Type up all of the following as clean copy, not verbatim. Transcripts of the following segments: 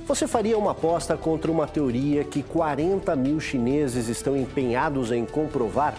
Você faria uma aposta contra uma teoria que 40 mil chineses estão empenhados em comprovar?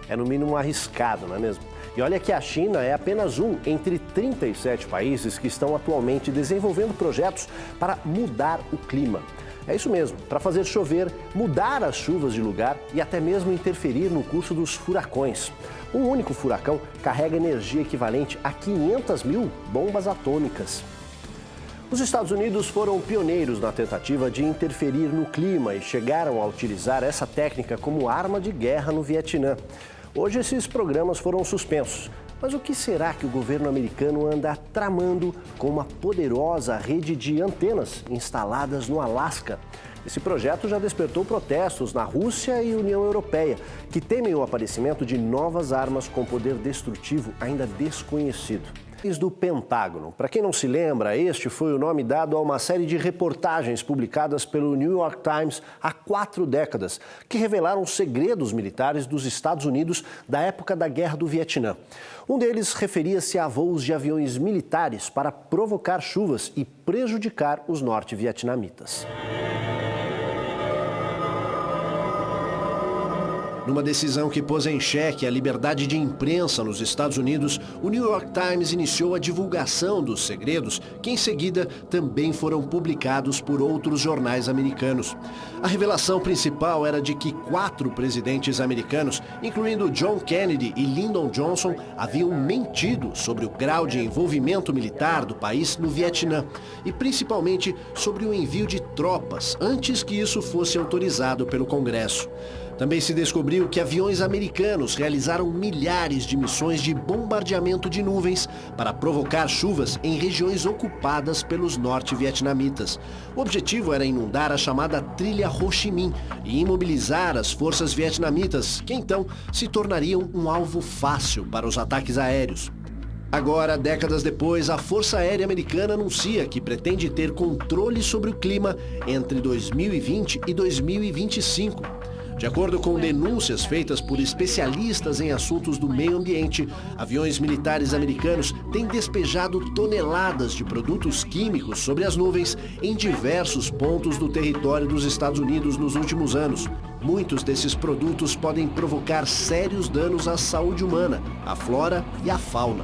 É no mínimo arriscado, não é mesmo? E olha que a China é apenas um entre 37 países que estão atualmente desenvolvendo projetos para mudar o clima. É isso mesmo, para fazer chover, mudar as chuvas de lugar e até mesmo interferir no curso dos furacões. Um único furacão carrega energia equivalente a 500 mil bombas atômicas. Os Estados Unidos foram pioneiros na tentativa de interferir no clima e chegaram a utilizar essa técnica como arma de guerra no Vietnã. Hoje esses programas foram suspensos. Mas o que será que o governo americano anda tramando com uma poderosa rede de antenas instaladas no Alasca? Esse projeto já despertou protestos na Rússia e União Europeia, que temem o aparecimento de novas armas com poder destrutivo ainda desconhecido. Do Pentágono. Para quem não se lembra, este foi o nome dado a uma série de reportagens publicadas pelo New York Times há 4 décadas, que revelaram segredos militares dos Estados Unidos da época da Guerra do Vietnã. Um deles referia-se a voos de aviões militares para provocar chuvas e prejudicar os norte-vietnamitas. Numa decisão que pôs em xeque a liberdade de imprensa nos Estados Unidos, o New York Times iniciou a divulgação dos segredos, que em seguida também foram publicados por outros jornais americanos. A revelação principal era de que 4 presidentes americanos, incluindo John Kennedy e Lyndon Johnson, haviam mentido sobre o grau de envolvimento militar do país no Vietnã e principalmente sobre o envio de tropas antes que isso fosse autorizado pelo Congresso. Também se descobriu que aviões americanos realizaram milhares de missões de bombardeamento de nuvens para provocar chuvas em regiões ocupadas pelos norte-vietnamitas. O objetivo era inundar a chamada Trilha Ho Chi Minh e imobilizar as forças vietnamitas, que então se tornariam um alvo fácil para os ataques aéreos. Agora, décadas depois, a Força Aérea Americana anuncia que pretende ter controle sobre o clima entre 2020 e 2025. De acordo com denúncias feitas por especialistas em assuntos do meio ambiente, aviões militares americanos têm despejado toneladas de produtos químicos sobre as nuvens em diversos pontos do território dos Estados Unidos nos últimos anos. Muitos desses produtos podem provocar sérios danos à saúde humana, à flora e à fauna.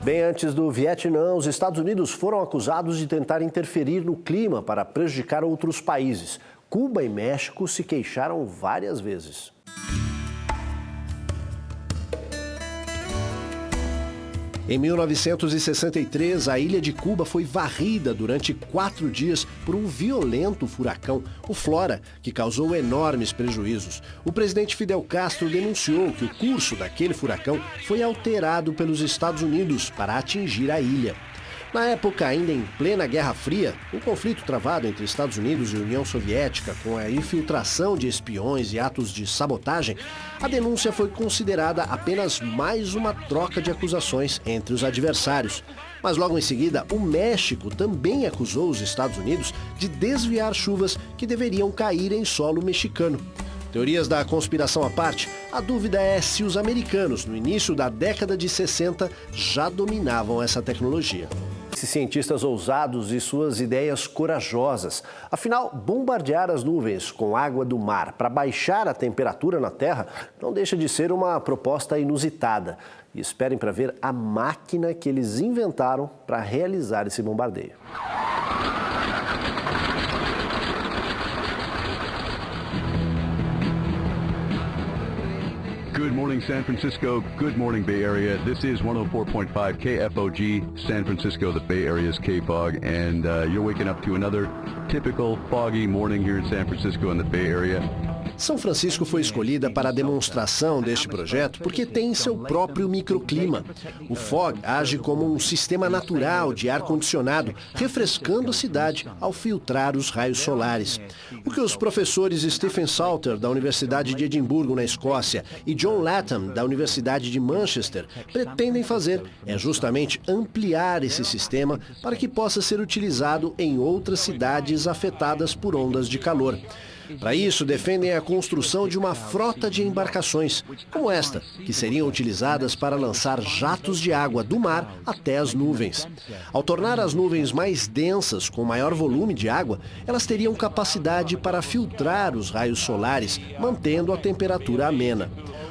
Bem antes do Vietnã, os Estados Unidos foram acusados de tentar interferir no clima para prejudicar outros países. Cuba e México se queixaram várias vezes. Em 1963, a ilha de Cuba foi varrida durante 4 dias por um violento furacão, o Flora, que causou enormes prejuízos. O presidente Fidel Castro denunciou que o curso daquele furacão foi alterado pelos Estados Unidos para atingir a ilha. Na época, ainda em plena Guerra Fria, um conflito travado entre Estados Unidos e União Soviética com a infiltração de espiões e atos de sabotagem, a denúncia foi considerada apenas mais uma troca de acusações entre os adversários. Mas logo em seguida, o México também acusou os Estados Unidos de desviar chuvas que deveriam cair em solo mexicano. Teorias da conspiração à parte, a dúvida é se os americanos, no início da década de 60, já dominavam essa tecnologia. Esses cientistas ousados e suas ideias corajosas. Afinal, bombardear as nuvens com água do mar para baixar a temperatura na Terra não deixa de ser uma proposta inusitada. E esperem para ver a máquina que eles inventaram para realizar esse bombardeio. Good morning, San Francisco. Good morning, Bay Area. This is 104.5 KFOG, San Francisco, the Bay Area's K-Fog, and you're waking up to another typical foggy morning here in San Francisco and the Bay Area. São Francisco foi escolhida para a demonstração deste projeto porque tem seu próprio microclima. O fog age como um sistema natural de ar-condicionado, refrescando a cidade ao filtrar os raios solares. O que os professores Stephen Salter, da Universidade de Edimburgo, na Escócia, e John Latham, da Universidade de Manchester, pretendem fazer é justamente ampliar esse sistema para que possa ser utilizado em outras cidades afetadas por ondas de calor. Para isso, defendem a construção de uma frota de embarcações, como esta, que seriam utilizadas para lançar jatos de água do mar até as nuvens. Ao tornar as nuvens mais densas, com maior volume de água, elas teriam capacidade para filtrar os raios solares, mantendo a temperatura amena.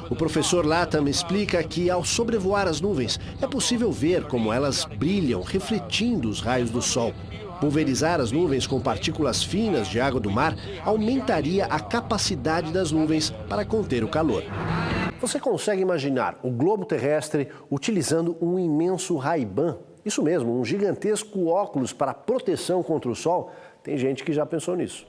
O professor Latham explica que, ao sobrevoar as nuvens, é possível ver como elas brilham, refletindo os raios do sol. Pulverizar as nuvens com partículas finas de água do mar aumentaria a capacidade das nuvens para conter o calor. Você consegue imaginar o globo terrestre utilizando um imenso Ray-Ban? Isso mesmo, um gigantesco óculos para proteção contra o sol? Tem gente que já pensou nisso.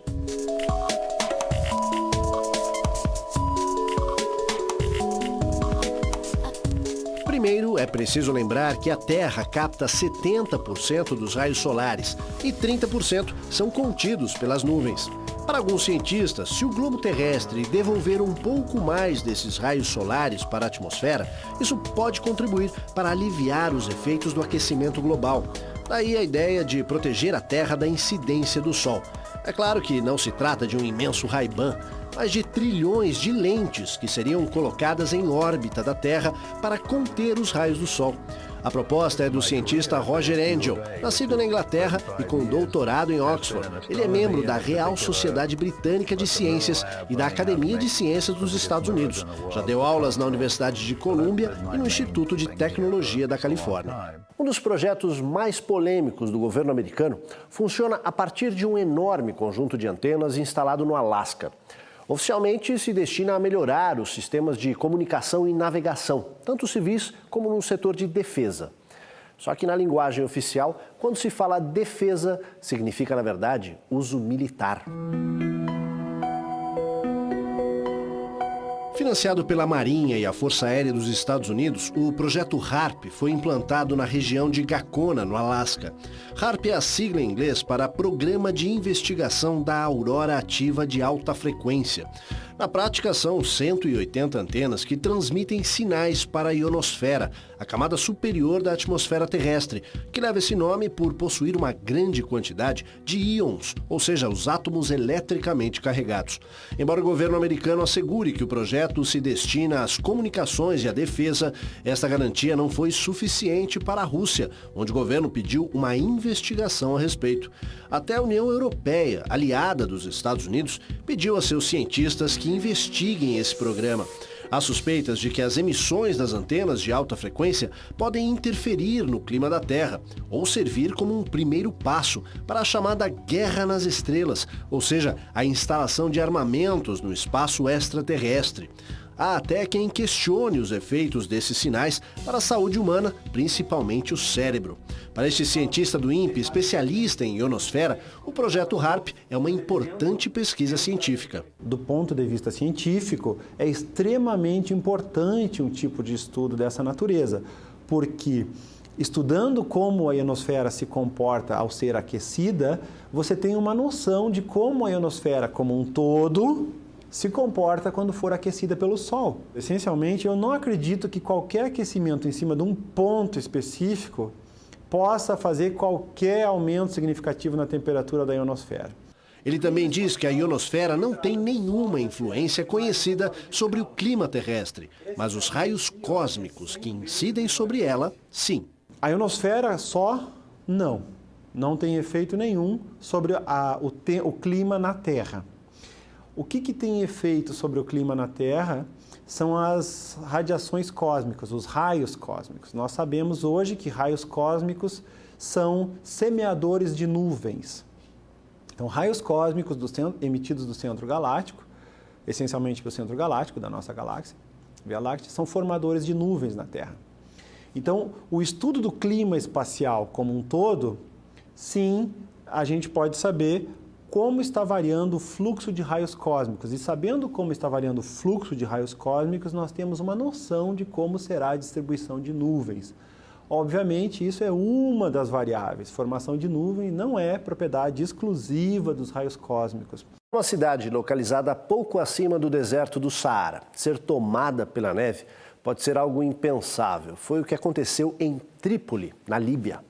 Primeiro, é preciso lembrar que a Terra capta 70% dos raios solares e 30% são contidos pelas nuvens. Para alguns cientistas, se o globo terrestre devolver um pouco mais desses raios solares para a atmosfera, isso pode contribuir para aliviar os efeitos do aquecimento global. Daí a ideia de proteger a Terra da incidência do Sol. É claro que não se trata de um imenso Ray-Ban, mas de trilhões de lentes que seriam colocadas em órbita da Terra para conter os raios do Sol. A proposta é do cientista Roger Angel, nascido na Inglaterra e com doutorado em Oxford. Ele é membro da Real Sociedade Britânica de Ciências e da Academia de Ciências dos Estados Unidos. Já deu aulas na Universidade de Colômbia e no Instituto de Tecnologia da Califórnia. Um dos projetos mais polêmicos do governo americano funciona a partir de um enorme conjunto de antenas instalado no Alasca. Oficialmente, se destina a melhorar os sistemas de comunicação e navegação, tanto civis como no setor de defesa. Só que na linguagem oficial, quando se fala defesa, significa, na verdade, uso militar. Financiado pela Marinha e a Força Aérea dos Estados Unidos, o projeto HARP foi implantado na região de Gacona, no Alasca. HARP é a sigla em inglês para Programa de Investigação da Aurora Ativa de Alta Frequência. Na prática, são 180 antenas que transmitem sinais para a ionosfera, a camada superior da atmosfera terrestre, que leva esse nome por possuir uma grande quantidade de íons, ou seja, os átomos eletricamente carregados. Embora o governo americano assegure que o projeto se destina às comunicações e à defesa, esta garantia não foi suficiente para a Rússia, onde o governo pediu uma investigação a respeito. Até a União Europeia, aliada dos Estados Unidos, pediu a seus cientistas que investiguem esse programa. Há suspeitas de que as emissões das antenas de alta frequência podem interferir no clima da Terra ou servir como um primeiro passo para a chamada Guerra nas Estrelas, ou seja, a instalação de armamentos no espaço extraterrestre. Há até quem questione os efeitos desses sinais para a saúde humana, principalmente o cérebro. Para este cientista do INPE, especialista em ionosfera, o projeto HARP é uma importante pesquisa científica. Do ponto de vista científico, é extremamente importante um tipo de estudo dessa natureza, porque estudando como a ionosfera se comporta ao ser aquecida, você tem uma noção de como a ionosfera como um todo se comporta quando for aquecida pelo Sol. Essencialmente, eu não acredito que qualquer aquecimento em cima de um ponto específico possa fazer qualquer aumento significativo na temperatura da ionosfera. Ele também diz que a ionosfera não tem nenhuma influência conhecida sobre o clima terrestre, mas os raios cósmicos que incidem sobre ela, sim. A ionosfera só, não tem efeito nenhum sobre o clima na Terra. O que tem efeito sobre o clima na Terra são as radiações cósmicas, os raios cósmicos. Nós sabemos hoje que raios cósmicos são semeadores de nuvens. Então, raios cósmicos emitidos do centro galáctico, essencialmente pelo centro galáctico da nossa galáxia, Via Láctea, são formadores de nuvens na Terra. Então, o estudo do clima espacial como um todo, sim, a gente pode saber como está variando o fluxo de raios cósmicos. E sabendo como está variando o fluxo de raios cósmicos, nós temos uma noção de como será a distribuição de nuvens. Obviamente, isso é uma das variáveis. Formação de nuvem não é propriedade exclusiva dos raios cósmicos. Uma cidade localizada pouco acima do deserto do Saara ser tomada pela neve pode ser algo impensável. Foi o que aconteceu em Trípoli, na Líbia.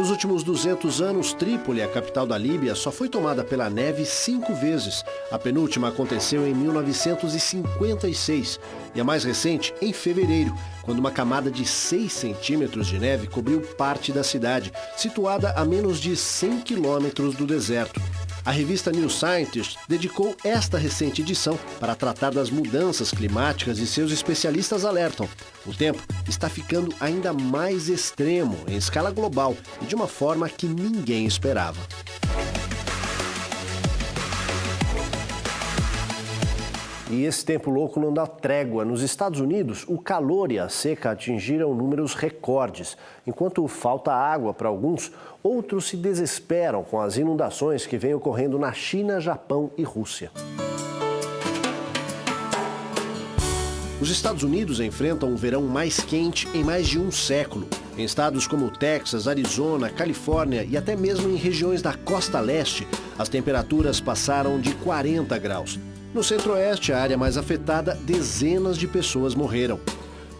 Nos últimos 200 anos, Trípoli, a capital da Líbia, só foi tomada pela neve 5 vezes. A penúltima aconteceu em 1956 e a mais recente em fevereiro, quando uma camada de 6 centímetros de neve cobriu parte da cidade, situada a menos de 100 quilômetros do deserto. A revista New Scientist dedicou esta recente edição para tratar das mudanças climáticas e seus especialistas alertam: o tempo está ficando ainda mais extremo em escala global e de uma forma que ninguém esperava. E esse tempo louco não dá trégua. Nos Estados Unidos, o calor e a seca atingiram números recordes. Enquanto falta água para alguns, outros se desesperam com as inundações que vêm ocorrendo na China, Japão e Rússia. Os Estados Unidos enfrentam o verão mais quente em mais de um século. Em estados como Texas, Arizona, Califórnia e até mesmo em regiões da costa leste, as temperaturas passaram de 40 graus. No centro-oeste, a área mais afetada, dezenas de pessoas morreram.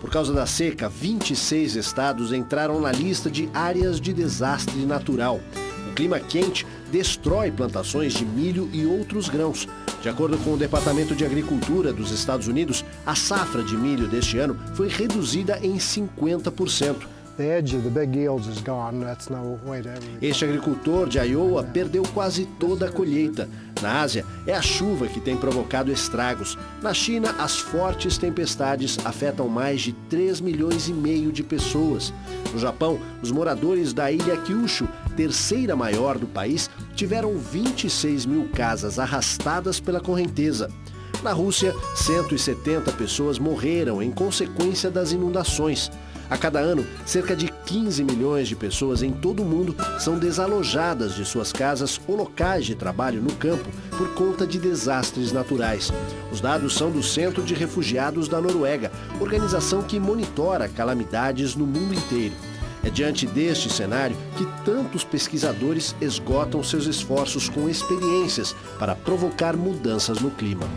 Por causa da seca, 26 estados entraram na lista de áreas de desastre natural. O clima quente destrói plantações de milho e outros grãos. De acordo com o Departamento de Agricultura dos Estados Unidos, a safra de milho deste ano foi reduzida em 50%. Este agricultor de Iowa perdeu quase toda a colheita. Na Ásia, é a chuva que tem provocado estragos. Na China, as fortes tempestades afetam mais de 3,5 milhões de pessoas. No Japão, os moradores da ilha Kyushu, terceira maior do país, tiveram 26 mil casas arrastadas pela correnteza. Na Rússia, 170 pessoas morreram em consequência das inundações. A cada ano, cerca de 15 milhões de pessoas em todo o mundo são desalojadas de suas casas ou locais de trabalho no campo por conta de desastres naturais. Os dados são do Centro de Refugiados da Noruega, organização que monitora calamidades no mundo inteiro. É diante deste cenário que tantos pesquisadores esgotam seus esforços com experiências para provocar mudanças no clima.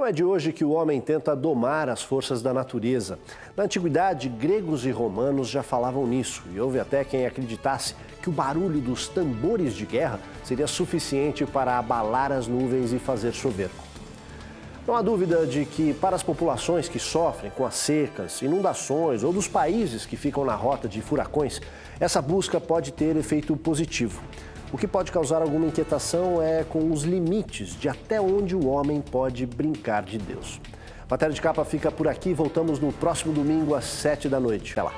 Não é de hoje que o homem tenta domar as forças da natureza. Na antiguidade, gregos e romanos já falavam nisso, e houve até quem acreditasse que o barulho dos tambores de guerra seria suficiente para abalar as nuvens e fazer chover. Não há dúvida de que, para as populações que sofrem com as secas, inundações ou dos países que ficam na rota de furacões, essa busca pode ter efeito positivo. O que pode causar alguma inquietação é com os limites de até onde o homem pode brincar de Deus. Matéria de Capa fica por aqui. Voltamos no próximo domingo às 7 da noite. Até lá.